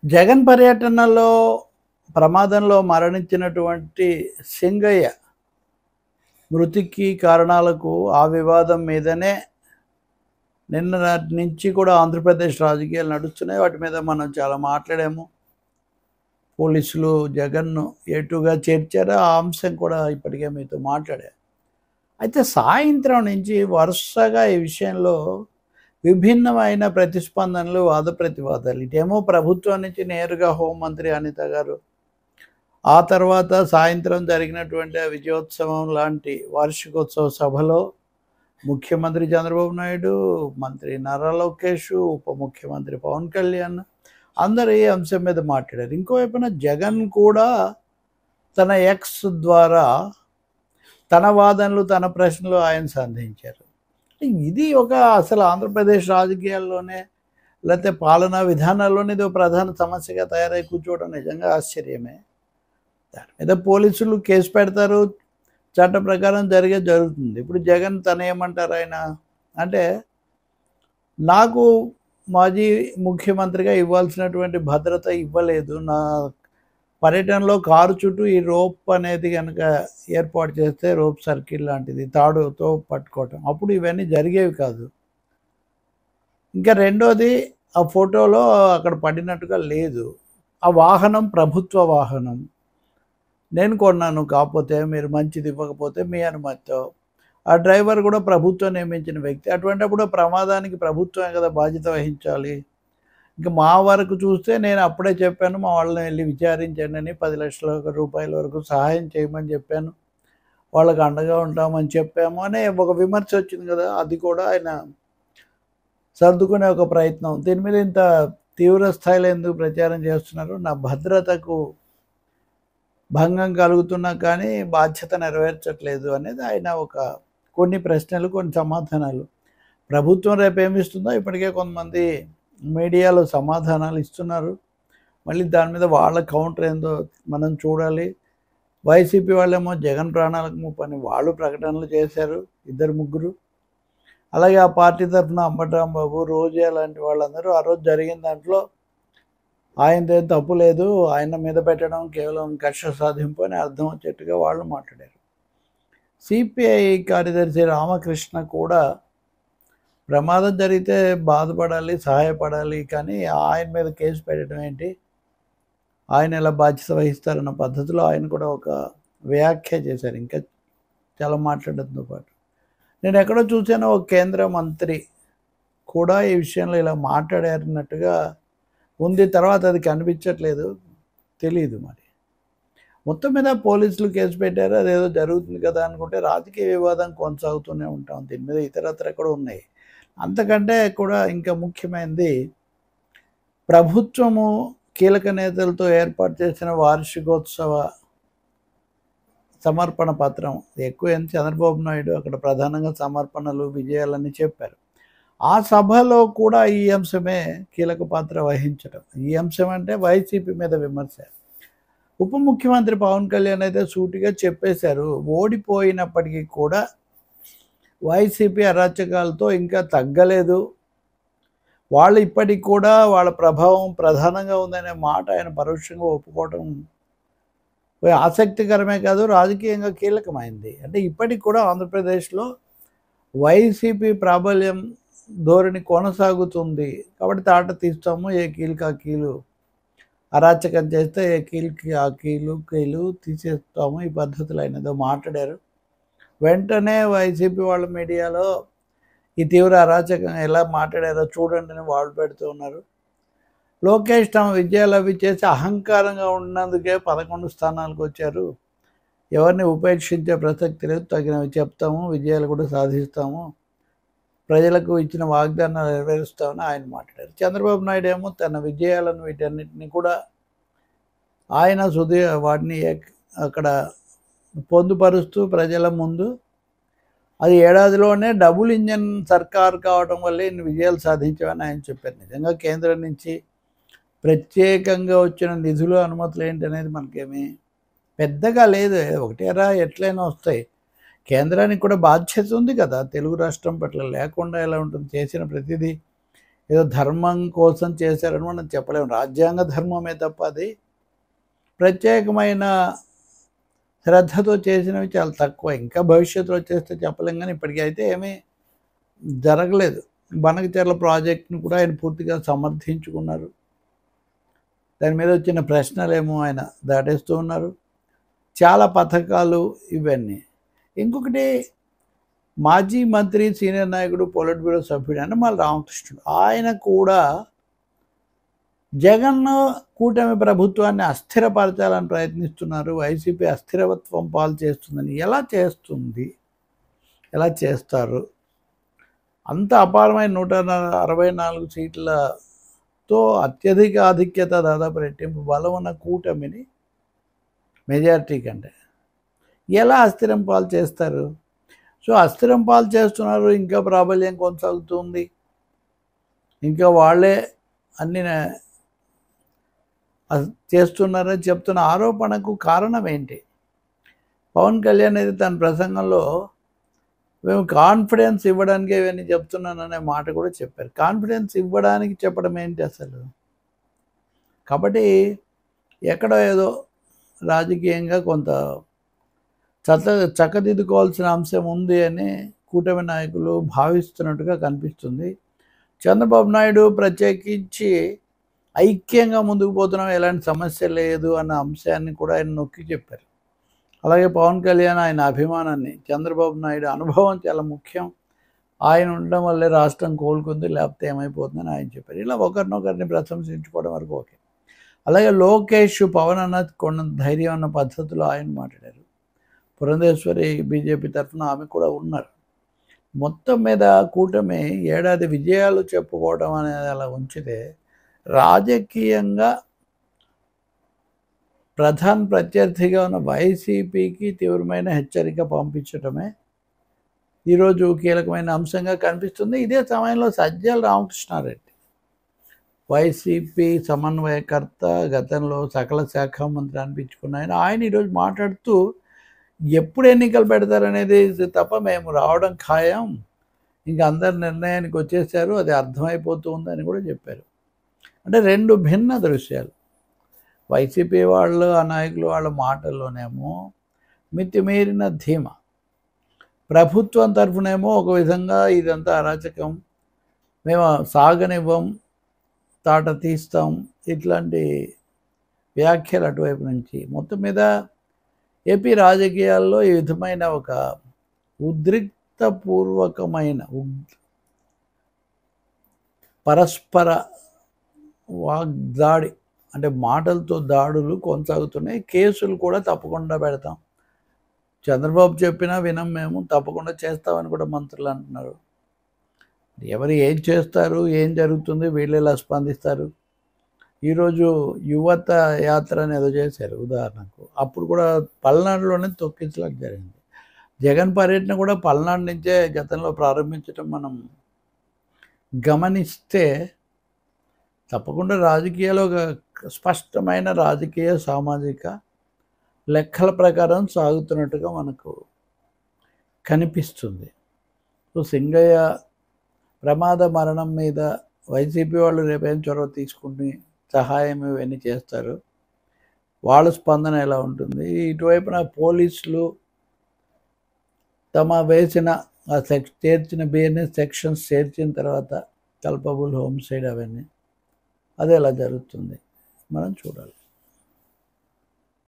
జగన్ పర్యటనలో ప్రమాదంలో మరణించినటువంటి సింగయ్య మృతికి కారణాలకు ఆ వివాదం మీదనే నిన్న నుంచి కూడా ఆంధ్రప్రదేశ్ రాజకీయాలు నడుస్తున్నాయి. వాటి మీద మనం చాలా మాట్లాడాము. పోలీసులు జగన్ను ఏటుగా చేర్చారు. ఆ అంశం కూడా ఇప్పటికే మీతో మాట్లాడారు. అయితే సాయంత్రం నుంచి వరుసగా ఈ విషయంలో విభిన్నమైన ప్రతిస్పందనలు, వాద ప్రతివాదాలు. ఇటేమో ప్రభుత్వం నుంచి నేరుగా హోంమంత్రి అనిత గారు, ఆ తర్వాత సాయంత్రం జరిగినటువంటి ఆ విజయోత్సవం లాంటి వార్షికోత్సవ సభలో ముఖ్యమంత్రి చంద్రబాబు నాయుడు, మంత్రి నారా లోకేష్, ఉప ముఖ్యమంత్రి పవన్ కళ్యాణ్ అందరూ ఈ అంశం మీద మాట్లాడారు. ఇంకోవైపున జగన్ కూడా తన ఎక్స్ ద్వారా తన వాదనలు, తన ప్రశ్నలు ఆయన సంధించారు. ఇది ఒక అసలు ఆంధ్రప్రదేశ్ రాజకీయాల్లోనే లేకపోతే పాలనా విధానాల్లోనే ఇది ఒక ప్రధాన సమస్యగా తయారై కూర్చోవడం నిజంగా ఆశ్చర్యమే. దాని మీద పోలీసులు కేసు పెడతారు, చట్ట ప్రకారం జరుగుతుంది. ఇప్పుడు జగన్ తను ఏమంటారు ఆయన అంటే, నాకు మాజీ ముఖ్యమంత్రిగా ఇవ్వాల్సినటువంటి భద్రత ఇవ్వలేదు, నా పర్యటనలో కారు చుట్టూ ఈ రోప్ అనేది కనుక ఏర్పాటు చేస్తే, రోప్ సర్కిల్ లాంటిది తాడుతో పట్టుకోవటం, అప్పుడు ఇవన్నీ జరిగేవి కాదు. ఇంకా రెండోది, ఆ ఫోటోలో అక్కడ పడినట్టుగా లేదు. ఆ వాహనం ప్రభుత్వ వాహనం, నేను కొన్నాను, కాకపోతే మీరు మంచిది ఇవ్వకపోతే మీ అనుమతితో. ఆ డ్రైవర్ కూడా ప్రభుత్వం నియమించిన వ్యక్తి. అటువంటిప్పుడు ప్రమాదానికి ప్రభుత్వమే కదా బాధ్యత వహించాలి. ఇంకా మా వరకు చూస్తే నేను అప్పుడే చెప్పాను, మా వాళ్ళని వెళ్ళి విచారించండి అని, 10 లక్షల రూపాయల వరకు సహాయం చేయమని చెప్పాను, వాళ్ళకి అండగా ఉంటామని చెప్పాము అనే ఒక విమర్శ వచ్చింది కదా. అది కూడా ఆయన సర్దుకునే ఒక ప్రయత్నం. దీని మీద ఇంత తీవ్ర స్థాయిలో ఎందుకు ప్రచారం చేస్తున్నారు? నా భద్రతకు భంగం కలుగుతున్నా కానీ బాధ్యత నెరవేర్చట్లేదు అనేది ఆయన ఒక కొన్ని ప్రశ్నలు, కొన్ని సమాధానాలు. ప్రభుత్వం రేపు ఏమిస్తుందో ఇప్పటికే కొంతమంది మీడియాలో సమాధానాలు ఇస్తున్నారు. మళ్ళీ దాని మీద వాళ్ళ కౌంటర్ ఏందో మనం చూడాలి. వైసీపీ వాళ్ళేమో జగన్ ప్రాణాలకు ముప్పని వాళ్ళు ప్రకటనలు చేశారు, 2-3. అలాగే ఆ పార్టీ తరఫున అంబటరాంబాబు, రోజా లాంటి వాళ్ళందరూ ఆ రోజు జరిగిన దాంట్లో ఆయనదేం తప్పు లేదు, ఆయన మీద పెట్టడం కేవలం కక్ష సాధింపు అని అర్థం వచ్చేట్టుగా వాళ్ళు మాట్లాడారు. సిపిఐ కార్యదర్శి రామకృష్ణ కూడా ప్రమాదం జరిగితే బాధపడాలి, సహాయపడాలి, కానీ ఆయన మీద కేసు పెట్టడం ఏంటి, ఆయన ఎలా బాధ్యత వహిస్తారన్న పద్ధతిలో ఆయన కూడా ఒక వ్యాఖ్య చేశారు. ఇంకా చాలా మాట్లాడడంతో పాటు నేను ఎక్కడో చూసాను, ఒక కేంద్ర మంత్రి కూడా ఈ విషయంలో ఇలా మాట్లాడారన్నట్టుగా ఉంది. తర్వాత అది కనిపించట్లేదు, తెలియదు మరి. మొత్తం మీద పోలీసులు కేసు పెట్టారు, అదేదో జరుగుతుంది కదా అనుకుంటే రాజకీయ వివాదం కొనసాగుతూనే ఉంటాం. దీని మీద ఇతరత్ర కూడా ఉన్నాయి. అంతకంటే కూడా ఇంకా ముఖ్యమైనది, ప్రభుత్వము కీలక నేతలతో ఏర్పాటు చేసిన వార్షికోత్సవ సమర్పణ పత్రం. ఎక్కువ చంద్రబాబు నాయుడు అక్కడ ప్రధానంగా సమర్పణలు, విజయాలని చెప్పారు. ఆ సభలో కూడా ఈ అంశమే కీలక పాత్ర వహించడం. ఈ అంశం అంటే వైసీపీ మీద విమర్శ. ఉప ముఖ్యమంత్రి పవన్ కళ్యాణ్ అయితే సూటిగా చెప్పేశారు, ఓడిపోయినప్పటికీ కూడా వైసీపీ అరాచకాలతో ఇంకా తగ్గలేదు, వాళ్ళు ఇప్పటికి కూడా వాళ్ళ ప్రభావం ప్రధానంగా ఉందనే మాట ఆయన పరోక్షంగా ఒప్పుకోవడం ఆసక్తికరమే కాదు, రాజకీయంగా కీలకమైంది. అంటే ఇప్పటికి కూడా ఆంధ్రప్రదేశ్లో వైసీపీ ప్రాబల్యం ధోరణి కొనసాగుతుంది. కాబట్టి తాట తీస్తాము, ఏ కీలుకి ఆ కీలు, అరాచకం చేస్తే ఏ కీలుకి ఆ కీలు తీసేస్తాము, ఈ పద్ధతులు ఆయన ఏదో మాట్లాడారు. వెంటనే వైసీపీ వాళ్ళ మీడియాలో ఈ తీవ్ర అరాచకం ఎలా మాట్లాడారో చూడండి అని వాళ్ళు పెడుతూ ఉన్నారు. లోకేష్ తమ విజయాలు అవి చేసి అహంకారంగా ఉన్నందుకే 11 స్థానాలకు వచ్చారు, ఎవరిని ఉపేక్షించే ప్రసక్తి లేదు, తగినవి చెప్తాము, విజయాలు కూడా సాధిస్తాము, ప్రజలకు ఇచ్చిన వాగ్దానాలు నెరవేరుస్తామని ఆయన మాట్లాడారు. చంద్రబాబు నాయుడు ఏమో తన విజయాలను వీటన్నిటిని కూడా ఆయన వాటిని అక్కడ పొందుపరుస్తూ ప్రజల ముందు, అది ఏడాదిలోనే డబుల్ ఇంజన్ సర్కార్ కావడం వల్లే ఇన్ని విజయాలు సాధించామని ఆయన చెప్పారు. నిజంగా కేంద్రం నుంచి ప్రత్యేకంగా వచ్చిన నిధులు, అనుమతులు ఏంటనేది మనకేమీ పెద్దగా లేదు. ఒకటేరా ఎట్లయినా వస్తాయి. కేంద్రానికి కూడా బాధ్యత ఉంది కదా తెలుగు రాష్ట్రం పట్ల, లేకుండా ఎలా ఉంటుంది? చేసిన ప్రతిదీ ఏదో ధర్మం కోసం చేశారని మనం చెప్పలేము. రాజ్యాంగ ధర్మమే తప్ప అది ప్రత్యేకమైన శ్రద్ధతో చేసినవి చాలా తక్కువ. ఇంకా భవిష్యత్తులో చేస్తే చెప్పలేం, కానీ ఇప్పటికైతే ఏమీ జరగలేదు. బనకచెర్ల ప్రాజెక్టును కూడా ఆయన పూర్తిగా సమర్థించుకున్నారు. దాని మీద వచ్చిన ప్రశ్నలేమో ఆయన దాటేస్తూ ఉన్నారు. చాలా పథకాలు ఇవన్నీ. ఇంకొకటి, మాజీ మంత్రి, సీనియర్ నాయకుడు, పొలిట్ బ్యూరో సభ్యుడు యనమల రామకృష్ణుడు, ఆయన కూడా జగన్ కూటమి ప్రభుత్వాన్ని అస్థిరపరచాలని ప్రయత్నిస్తున్నారు. వైసీపీ అస్థిరత్వం పాలు చేస్తుందని. ఎలా చేస్తుంది, ఎలా చేస్తారు? అంత అపారమైన 164 సీట్లతో అత్యధిక ఆధిక్యత, దాదాపు రెట్టింపు బలం ఉన్న కూటమిని మెజారిటీ కంటే ఎలా అస్థిరం పాలు చేస్తారు? సో అస్థిరం పాలు చేస్తున్నారు. ఇంకా ప్రాబల్యం కొనసాగుతుంది. ఇంకా వాళ్ళే అన్ని చేస్తున్నారని చెప్తున్న ఆరోపణకు కారణం ఏంటి? పవన్ కళ్యాణ్ అయితే తన ప్రసంగంలో మేము కాన్ఫిడెన్స్ ఇవ్వడానికి ఇవన్నీ చెప్తున్నాననే మాట కూడా చెప్పారు. కాన్ఫిడెన్స్ ఇవ్వడానికి చెప్పడం ఏంటి అసలు? కాబట్టి ఎక్కడో ఏదో రాజకీయంగా కొంత చక్కదిద్దుకోవాల్సిన అంశం ఉంది అని కూటమి నాయకులు భావిస్తున్నట్టుగా కనిపిస్తుంది. చంద్రబాబు నాయుడు ప్రత్యేకించి ఐక్యంగా ముందుకు పోతున్నాం, ఎలాంటి సమస్య లేదు అన్న అంశాన్ని కూడా ఆయన నొక్కి చెప్పారు. అలాగే పవన్ కళ్యాణ్ ఆయన అభిమానాన్ని, చంద్రబాబు నాయుడు అనుభవం చాలా ముఖ్యం, ఆయన ఉండడం వల్లే రాష్ట్రం కోలుకుంది, లేకపోతే ఏమైపోతుందని ఆయన చెప్పారు. ఇలా ఒకరినొకరిని ప్రశంసించుకోవడం వరకు ఓకే. అలాగే లోకేష్, పవన్ అన్న కొంత ధైర్యం అన్న పద్ధతిలో ఆయన మాట్లాడారు. పురంధేశ్వరి బీజేపీ తరఫున ఆమె కూడా ఉన్నారు. మొత్తం మీద కూటమి ఏడాది విజయాలు చెప్పుకోవడం అనేది అలా ఉంచితే, రాజకీయంగా ప్రధాన ప్రత్యర్థిగా ఉన్న వైసీపీకి తీవ్రమైన హెచ్చరిక పంపించడమే ఈరోజు కీలకమైన అంశంగా కనిపిస్తుంది. ఇదే సమయంలో సజ్జల రామకృష్ణారెడ్డి, వైసీపీ సమన్వయకర్త, గతంలో సకల శాఖ మంత్రి అనిపించుకున్న ఆయన ఈరోజు మాట్లాడుతూ ఎప్పుడు ఎన్నికలు పెడతారనేది తప్ప మేము రావడం ఖాయం, ఇంకా అందరు నిర్ణయానికి వచ్చేసారు, అది అర్థమైపోతుందని కూడా చెప్పారు. అంటే రెండు భిన్న దృశ్యాలు. వైసీపీ వాళ్ళు, ఆ నాయకులు వాళ్ళ మాటల్లోనేమో మితిమీరిన ధీమా, ప్రభుత్వం తరఫునేమో ఒక విధంగా ఇదంతా అరాచకం, మేము సాగనివ్వం, తాట తీస్తాం, ఇట్లాంటి వ్యాఖ్యలు అటువైపు నుంచి. మొత్తం మీద ఏపీ రాజకీయాల్లో ఈ విధమైన ఒక ఉద్రిక్తపూర్వకమైన పరస్పర వాగ్దాడి, అంటే మాటలతో దాడులు కొనసాగుతున్నాయి. కేసులు కూడా తప్పకుండా పెడతాం, చంద్రబాబు చెప్పినా వినం మేము, తప్పకుండా చేస్తామని కూడా మంత్రులు అంటున్నారు. ఎవరు ఏం చేస్తారు, ఏం జరుగుతుంది, వీళ్ళు ఎలా స్పందిస్తారు? ఈరోజు యువత యాత్ర అని ఏదో చేశారు ఉదాహరణకు, అప్పుడు కూడా పల్నాడులోనే తొక్కించలేక జరిగింది. జగన్ పర్యటన కూడా పల్నాడు నుంచే గతంలో ప్రారంభించడం మనం గమనిస్తే, తప్పకుండా రాజకీయాలు ఒక స్పష్టమైన రాజకీయ సామాజిక లెక్కల ప్రకారం సాగుతున్నట్టుగా మనకు కనిపిస్తుంది. సో సింగయ్య ప్రమాద మరణం మీద వైసీపీ వాళ్ళు రేపేం చొరవ తీసుకుని సహాయం ఇవన్నీ చేస్తారు, వాళ్ళ స్పందన ఎలా ఉంటుంది? ఇటువైపున పోలీసులు తమ వేసిన చేర్చిన బిఎన్ఎస్ సెక్షన్స్ చేర్చిన తర్వాత కల్పబుల్ హోమ్సైడ్ అవన్నీ, అది ఎలా జరుగుతుంది మనం చూడాలి.